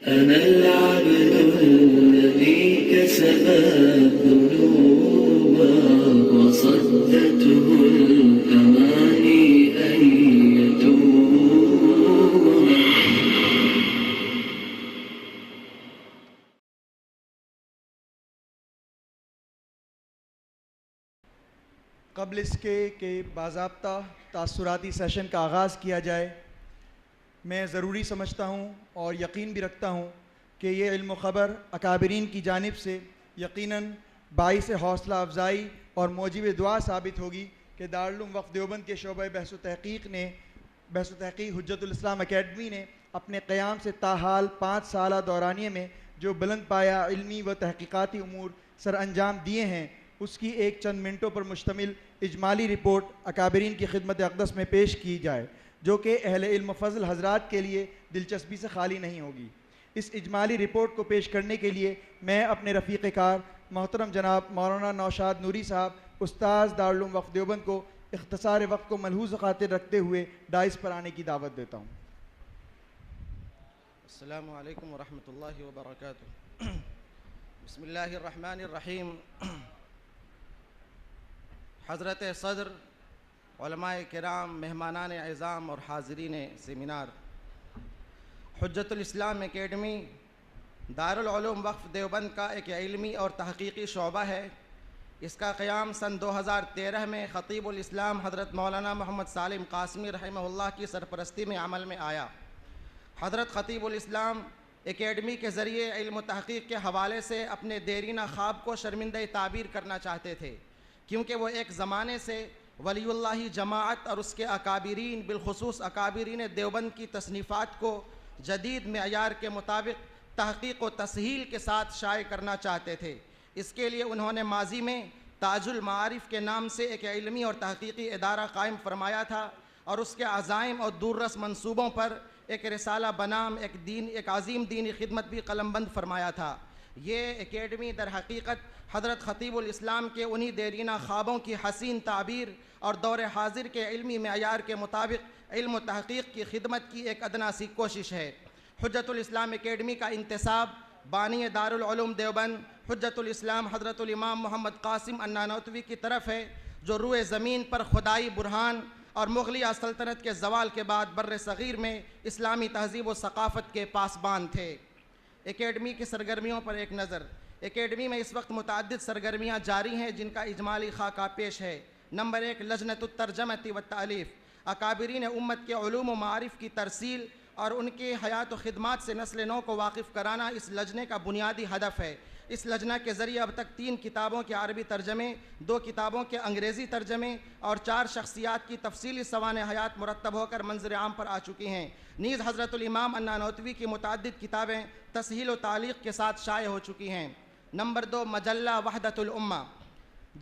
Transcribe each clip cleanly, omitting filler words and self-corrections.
أنا العبد الذي كسب الذنوب وصدته الأماني أن يتوب. قبل اس کے کہ باضابطہ تاثراتی سیشن کا آغاز کیا جائے، میں ضروری سمجھتا ہوں اور یقین بھی رکھتا ہوں کہ یہ علم و خبر اکابرین کی جانب سے یقیناً باعث حوصلہ افزائی اور موجب دعا ثابت ہوگی کہ دارالعلوم وقف دیوبند کے شعبہ بحث و تحقیق حجت الاسلام اکیڈمی نے اپنے قیام سے تاحال 5 سالہ دورانیے میں جو بلند پایہ علمی و تحقیقاتی امور سر انجام دیے ہیں، اس کی ایک چند منٹوں پر مشتمل اجمالی رپورٹ اکابرین کی خدمت اقدس میں پیش کی جائے، جو کہ اہل علم و فضل حضرات کے لیے دلچسپی سے خالی نہیں ہوگی۔ اس اجمالی رپورٹ کو پیش کرنے کے لیے میں اپنے رفیق کار محترم جناب مولانا نوشاد نوری صاحب استاذ دارالعلوم وقف دیوبند کو اختصار وقت کو ملحوظ خاطر رکھتے ہوئے ڈائس پر آنے کی دعوت دیتا ہوں۔ السلام علیکم ورحمۃ اللہ وبرکاتہ۔ بسم اللہ الرحمن الرحیم۔ حضرت صدر، علماء کرام، مہمانان اعظام اور حاضرین سیمینار، حجت الاسلام اکیڈمی دارالعلوم وقف دیوبند کا ایک علمی اور تحقیقی شعبہ ہے۔ اس کا قیام سن 2013 میں خطیب الاسلام حضرت مولانا محمد سالم قاسمی رحمہ اللہ کی سرپرستی میں عمل میں آیا۔ حضرت خطیب الاسلام اکیڈمی کے ذریعے علم و تحقیق کے حوالے سے اپنے دیرینہ خواب کو شرمندہ تعبیر کرنا چاہتے تھے، کیونکہ وہ ایک زمانے سے ولی اللہ جماعت اور اس کے اکابرین، بالخصوص اکابرین دیوبند کی تصنیفات کو جدید معیار کے مطابق تحقیق و تسہیل کے ساتھ شائع کرنا چاہتے تھے۔ اس کے لیے انہوں نے ماضی میں تاج المعارف کے نام سے ایک علمی اور تحقیقی ادارہ قائم فرمایا تھا اور اس کے عزائم اور دوررس منصوبوں پر ایک رسالہ بنام ایک عظیم دینی خدمت بھی قلم بند فرمایا تھا۔ یہ اکیڈمی در حقیقت حضرت خطیب الاسلام کے انہی دیرینہ خوابوں کی حسین تعبیر اور دور حاضر کے علمی معیار کے مطابق علم و تحقیق کی خدمت کی ایک ادنا سی کوشش ہے۔ حجت الاسلام اکیڈمی کا انتساب بانی دارالعلوم دیوبند حجت الاسلام حضرت الامام محمد قاسم النانوتوی کی طرف ہے، جو روئے زمین پر خدائی برہان اور مغلیہ سلطنت کے زوال کے بعد بر صغیر میں اسلامی تہذیب و ثقافت کے پاسبان تھے۔ اکیڈمی کی سرگرمیوں پر ایک نظر۔ اکیڈمی میں اس وقت متعدد سرگرمیاں جاری ہیں، جن کا اجمالی خاکہ پیش ہے۔ نمبر 1، لجنۃ الترجمۃ والتألیف، اکابرین امت کے علوم و معارف کی ترسیل اور ان کے حیات و خدمات سے نسل نو کو واقف کرانا اس لجنے کا بنیادی ہدف ہے۔ اس لجنہ کے ذریعے اب تک 3 کتابوں کے عربی ترجمے، 2 کتابوں کے انگریزی ترجمے اور 4 شخصیات کی تفصیلی سوانح حیات مرتب ہو کر منظر عام پر آ چکی ہیں۔ نیز حضرت الامام النانوتوی کی متعدد کتابیں تسہیل و تعلیق کے ساتھ شائع ہو چکی ہیں۔ نمبر 2، مجلہ وحدت الامہ،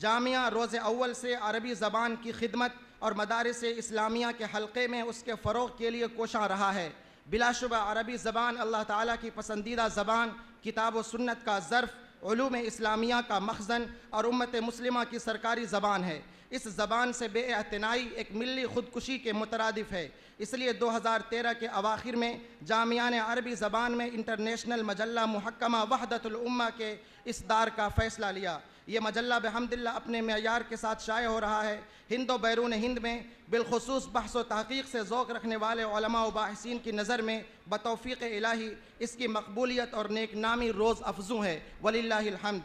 جامعہ روز اول سے عربی زبان کی خدمت اور مدارس اسلامیہ کے حلقے میں اس کے فروغ کے لیے کوشاں رہا ہے۔ بلا شبہ عربی زبان اللہ تعالیٰ کی پسندیدہ زبان، کتاب و سنت کا ظرف، علوم اسلامیہ کا مخزن اور امت مسلمہ کی سرکاری زبان ہے۔ اس زبان سے بے اعتنائی ایک ملی خودکشی کے مترادف ہے۔ اس لیے 2013 کے اواخر میں جامعہ نے عربی زبان میں انٹرنیشنل مجلہ محکمہ وحدت الامہ کے اصدار کا فیصلہ لیا۔ یہ مجلہ بحمداللہ اپنے معیار کے ساتھ شائع ہو رہا ہے۔ ہند و بیرون ہند میں بالخصوص بحث و تحقیق سے ذوق رکھنے والے علماء و باحثین کی نظر میں بتوفیق الہی اس کی مقبولیت اور نیک نامی روز افزوں ہے، وللہ الحمد۔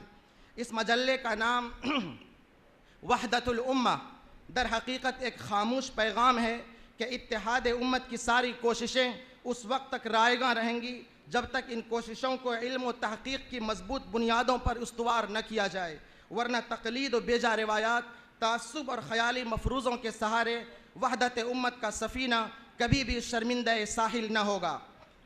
اس مجلے کا نام وحدت الامہ در حقیقت ایک خاموش پیغام ہے کہ اتحاد امت کی ساری کوششیں اس وقت تک رائیگاں رہیں گی جب تک ان کوششوں کو علم و تحقیق کی مضبوط بنیادوں پر استوار نہ کیا جائے، ورنہ تقلید و بیجا روایات، تعصب اور خیالی مفروضوں کے سہارے وحدت امت کا سفینہ کبھی بھی شرمندہ ساحل نہ ہوگا۔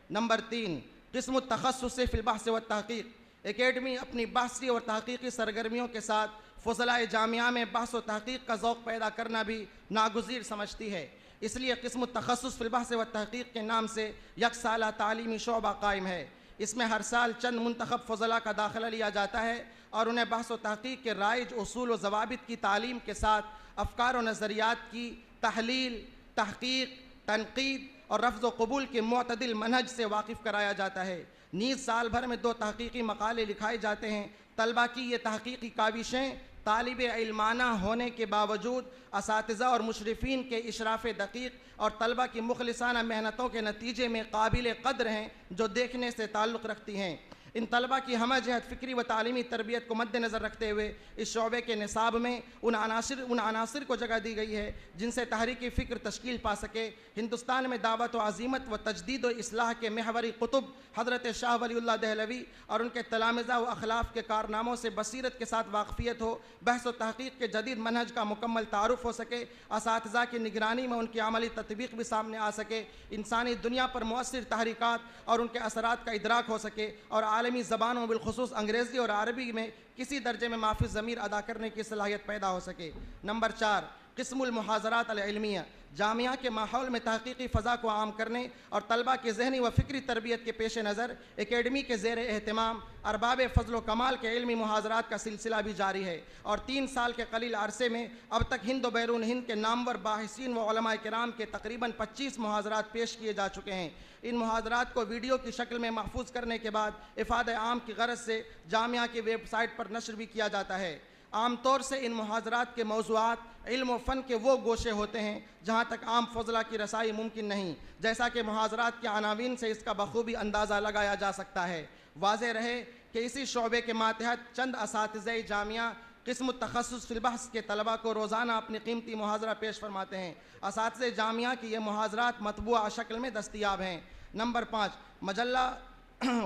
نمبر 3، قسم التخصص فی البحث والتحقیق، اکیڈمی اپنی بحثی اور تحقیقی سرگرمیوں کے ساتھ فضلائے جامعہ میں بحث و تحقیق کا ذوق پیدا کرنا بھی ناگزیر سمجھتی ہے۔ اس لیے قسم التخصص فی البحث والتحقیق کے نام سے یک سالہ تعلیمی شعبہ قائم ہے۔ اس میں ہر سال چند منتخب فضلاء کا داخلہ لیا جاتا ہے اور انہیں بحث و تحقیق کے رائج اصول و ضوابط کی تعلیم کے ساتھ افکار و نظریات کی تحلیل، تحقیق، تنقید اور رفض و قبول کے معتدل منہج سے واقف کرایا جاتا ہے۔ نیز سال بھر میں 2 تحقیقی مقالے لکھائے جاتے ہیں۔ طلبہ کی یہ تحقیقی کاوشیں طالب علمانہ ہونے کے باوجود اساتذہ اور مشرفین کے اشراف دقیق اور طلبہ کی مخلصانہ محنتوں کے نتیجے میں قابل قدر ہیں جو دیکھنے سے تعلق رکھتی ہیں۔ ان طلبہ کی ہمہ جہت فکری و تعلیمی تربیت کو مد نظر رکھتے ہوئے اس شعبے کے نصاب میں ان عناصر کو جگہ دی گئی ہے جن سے تحریکی فکر تشکیل پا سکے۔ ہندوستان میں دعوت و عزیمت و تجدید و اصلاح کے محوری قطب حضرت شاہ ولی اللہ دہلوی اور ان کے تلامذہ و اخلاف کے کارناموں سے بصیرت کے ساتھ واقفیت ہو، بحث و تحقیق کے جدید منہج کا مکمل تعارف ہو سکے، اساتذہ کی نگرانی میں ان کی عملی تطبیق بھی سامنے آ سکے، انسانی دنیا پر مؤثر تحریکات اور ان کے اثرات کا ادراک ہو سکے، اور عالمی زبانوں بالخصوص انگریزی اور عربی میں کسی درجے میں مافی ضمیر ادا کرنے کی صلاحیت پیدا ہو سکے۔ نمبر 4، قسم المحاضرات العلمیہ، جامعہ کے ماحول میں تحقیقی فضا کو عام کرنے اور طلبہ کی ذہنی و فکری تربیت کے پیش نظر اکیڈمی کے زیر اہتمام ارباب فضل و کمال کے علمی محاضرات کا سلسلہ بھی جاری ہے، اور 3 سال کے قلیل عرصے میں اب تک ہند و بیرون ہند کے نامور باحثین و علماء کرام کے تقریباً 25 محاضرات پیش کیے جا چکے ہیں۔ ان محاضرات کو ویڈیو کی شکل میں محفوظ کرنے کے بعد افادہ عام کی غرض سے جامعہ کی ویب سائٹ پر نشر بھی کیا جاتا ہے۔ عام طور سے ان محاضرات کے موضوعات علم و فن کے وہ گوشے ہوتے ہیں جہاں تک عام فضلہ کی رسائی ممکن نہیں، جیسا کہ محاضرات کے عناوین سے اس کا بخوبی اندازہ لگایا جا سکتا ہے۔ واضح رہے کہ اسی شعبے کے ماتحت چند اساتذہ جامعہ قسم التخصص فی البحث کے طلبہ کو روزانہ اپنی قیمتی محاضرہ پیش فرماتے ہیں۔ اساتذہ جامعہ کی یہ محاضرات مطبوعہ شکل میں دستیاب ہیں۔ نمبر 5، مجلہ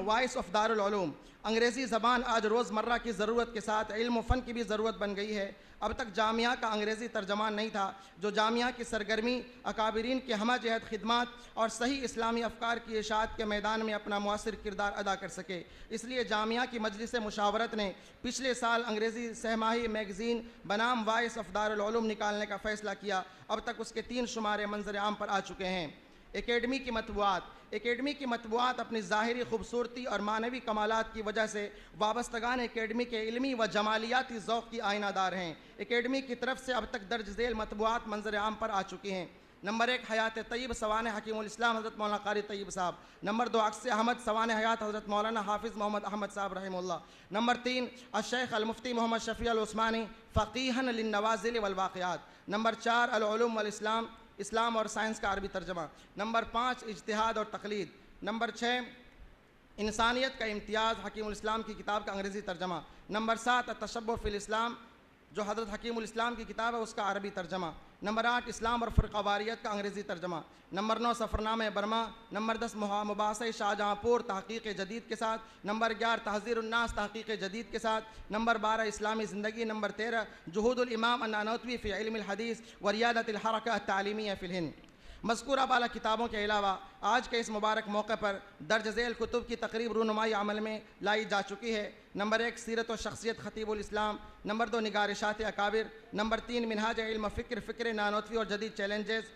وائس آف دارالعلوم۔ انگریزی زبان آج روزمرہ کی ضرورت کے ساتھ علم و فن کی بھی ضرورت بن گئی ہے۔ اب تک جامعہ کا انگریزی ترجمان نہیں تھا جو جامعہ کی سرگرمی، اکابرین کے ہمہ جہت خدمات اور صحیح اسلامی افکار کی اشاعت کے میدان میں اپنا مؤثر کردار ادا کر سکے۔ اس لیے جامعہ کی مجلس مشاورت نے پچھلے سال انگریزی سہ ماہی میگزین بنام وائس آف دارالعلوم نکالنے کا فیصلہ کیا۔ اب تک اس کے 3 شمارے منظر عام پر آ چکے ہیں۔ اکیڈمی کی مطبوعات۔ اکیڈمی کی مطبوعات اپنی ظاہری خوبصورتی اور معنوی کمالات کی وجہ سے وابستگان اکیڈمی کے علمی و جمالیاتی ذوق کی آئینہ دار ہیں۔ اکیڈمی کی طرف سے اب تک درج ذیل مطبوعات منظر عام پر آ چکی ہیں۔ نمبر 1، حیات طیب سوانح حکیم الاسلام حضرت مولانا قاری طیب صاحب۔ نمبر 2، اگست احمد سوانح حیات حضرت مولانا حافظ محمد احمد صاحب رحمہ اللہ۔ نمبر 3، الشیخ المفتی محمد شفیع العثمانی فقیہا للنوازل والواقعات۔ نمبر 4، العلوم والاسلام، اسلام اور سائنس کا عربی ترجمہ۔ نمبر 5، اجتہاد اور تقلید۔ نمبر 6، انسانیت کا امتیاز حکیم الاسلام کی کتاب کا انگریزی ترجمہ۔ نمبر 7، التشبہ فی الاسلام جو حضرت حکیم الاسلام کی کتاب ہے اس کا عربی ترجمہ۔ نمبر 8، اسلام اور فرقہ واریت کا انگریزی ترجمہ۔ Number 9، سفرنامہ Burma. نمبر 10، مباحثہ شاہجہاں پور تحقیق جدید کے ساتھ۔ نمبر 11، تحذیر الناس تحقیق جدید کے ساتھ۔ نمبر 12، اسلامی زندگی۔ نمبر 13، جہود الامام النانوتوی فی علم الحدیث وریادت الحرکہ التعلیمیہ فی الہند۔ مذکورہ بالا کتابوں کے علاوہ آج کے اس مبارک موقع پر درج ذیل کتب کی تقریب رونمائی عمل میں لائی جا چکی ہے۔ نمبر 1، سیرت و شخصیت خطیب الاسلام۔ نمبر 2، نگارشات اکابر۔ نمبر 3، منہاج علم فکر نانوتوی اور جدید چیلنجز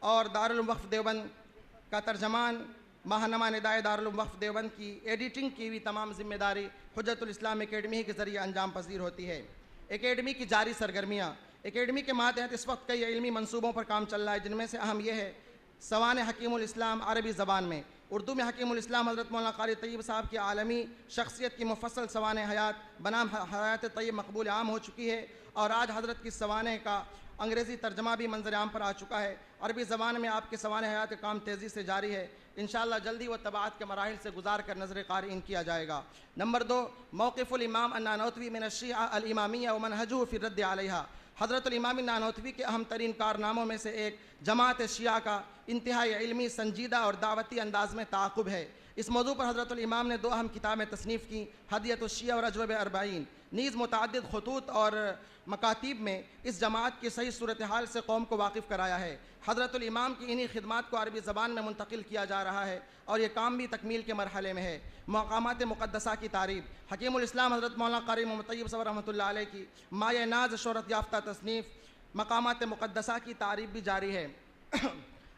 اور دارالعلوم وقف دیوبند کا ترجمان ماہنامہ ندائے دارالعلوم وقف دیوبند کی ایڈیٹنگ کی بھی تمام ذمہ داری حجت الاسلام اکیڈمی کے ذریعے انجام پذیر ہوتی ہے۔ اکیڈمی کی جاری سرگرمیاں۔ اکیڈمی کے ماتحت اس وقت کئی علمی منصوبوں پر کام چل رہا ہے، جن میں سے اہم یہ ہے سوانح حکیم الاسلام عربی زبان میں۔ اردو میں حکیم الاسلام حضرت مولانا قاری طیب صاحب کی عالمی شخصیت کی مفصل سوانح حیات بنام حیات طیب مقبول عام ہو چکی ہے، اور آج حضرت کی سوانح کا انگریزی ترجمہ بھی منظر عام پر آ چکا ہے۔ عربی زبان میں آپ کے سوانح حیات کا کام تیزی سے جاری ہے، انشاءاللہ جلدی وہ طباعت کے مراحل سے گزار کر نظر قارئین کیا جائے گا۔ نمبر 2، موقف الامام النانوتوی من الشیعہ الامامیہ ومنہجہ فی الرد علیہا۔ حضرت الامام نانوتوی کے اہم ترین کارناموں میں سے ایک جماعت شیعہ کا انتہائی علمی، سنجیدہ اور دعوتی انداز میں تعاقب ہے۔ اس موضوع پر حضرت الامام نے 2 اہم کتابیں تصنیف کی، ہدیۃ الشیعہ اور اجوبہ 40۔ نیز متعدد خطوط اور مکاتیب میں اس جماعت کی صحیح صورتحال سے قوم کو واقف کرایا ہے۔ حضرت الامام کی انہی خدمات کو عربی زبان میں منتقل کیا جا رہا ہے، اور یہ کام بھی تکمیل کے مرحلے میں ہے۔ مقامات مقدسہ کی تعریف۔ حکیم الاسلام حضرت مولانا قاری محمد طیب صاحب رحمۃ اللہ علیہ کی مایہ ناز شہرت یافتہ تصنیف مقامات مقدسہ کی تعریف بھی جاری ہے۔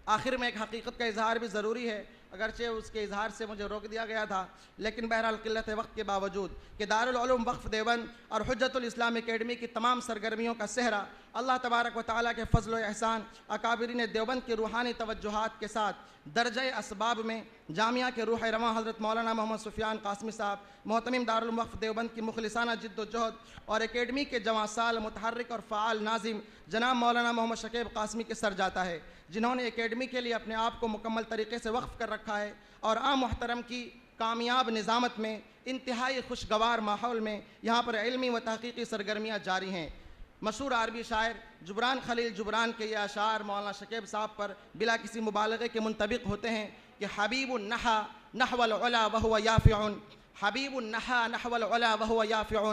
آخر میں ایک حقیقت کا اظہار بھی ضروری ہے، اگرچہ اس کے اظہار سے مجھے روک دیا گیا تھا، لیکن بہرحال قلت وقت کے باوجود کہ دارالعلوم وقف دیوبند اور حجت الاسلام اکیڈمی کی تمام سرگرمیوں کا سہرا اللہ تبارک و تعالیٰ کے فضل و احسان اکابرین دیوبند کی روحانی توجہات کے ساتھ درجہ اسباب میں جامعہ کے روح رواں حضرت مولانا محمد سفیان قاسمی صاحب محتمم دارالعلوم وقف دیوبند کی مخلصانہ جد و جہد اور اکیڈمی کے جواں سال متحرک اور فعال ناظم جناب مولانا محمد شکیب قاسمی کے سر جاتا ہے، جنہوں نے اکیڈمی کے لیے اپنے آپ کو مکمل طریقے سے وقف کر رکھا ہے اور عام محترم کی کامیاب نظامت میں انتہائی خوشگوار ماحول میں یہاں پر علمی و تحقیقی سرگرمیاں جاری ہیں۔ مشہور عربی شاعر جبران خلیل جبران کے یہ اشعار مولانا شکیب صاحب پر بلا کسی مبالغے کے منطبق ہوتے ہیں کہ حبیب النحا نحو العلا وهو یافع، حبیب النحا نحو العلا وهو یافع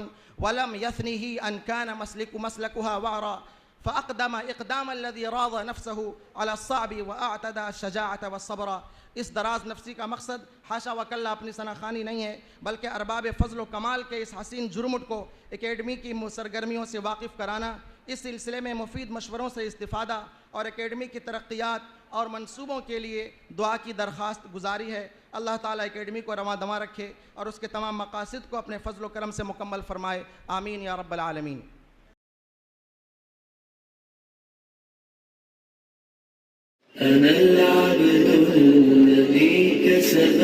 ولم یثنه ان كان مسلكها وعرا فاقدم اقدام الذي راض نفسه على الصعب واعتدى الشجاعة والصبر۔ اس دراز نفسی کا مقصد حاشا وکلا اپنی ثناخوانی نہیں ہے، بلکہ ارباب فضل و کمال کے اس حسین جرمٹ کو اکیڈمی کی سرگرمیوں سے واقف کرانا، اس سلسلے میں مفید مشوروں سے استفادہ اور اکیڈمی کی ترقیات اور منصوبوں کے لیے دعا کی درخواست گزاری ہے۔ اللہ تعالیٰ اکیڈمی کو رواں دواں رکھے اور اس کے تمام مقاصد کو اپنے فضل و کرم سے مکمل فرمائے، آمین یا رب العالمین۔ أنا العبد الذي كسب